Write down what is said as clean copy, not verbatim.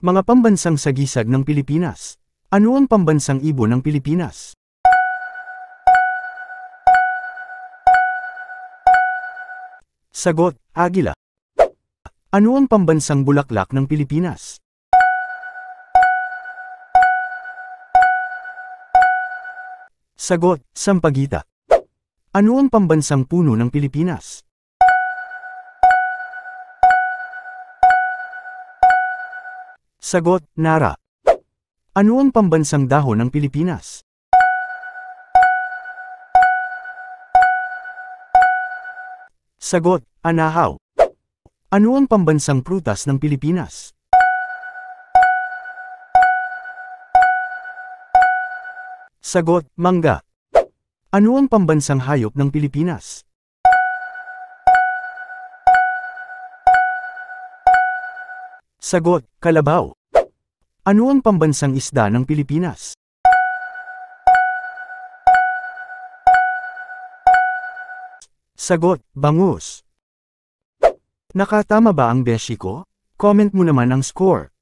Mga pambansang sagisag ng Pilipinas. Ano ang pambansang ibon ng Pilipinas? Sagot, agila. Ano ang pambansang bulaklak ng Pilipinas? Sagot, sampagita. Ano ang pambansang puno ng Pilipinas? Sagot, nara. Ano ang pambansang dahon ng Pilipinas? Sagot, anahaw. Ano ang pambansang prutas ng Pilipinas? Sagot, mangga. Ano ang pambansang hayop ng Pilipinas? Sagot, kalabaw. Ano ang pambansang isda ng Pilipinas? Sagot, bangus. Nakatama ba ang beshi ko? Comment mo naman ang score.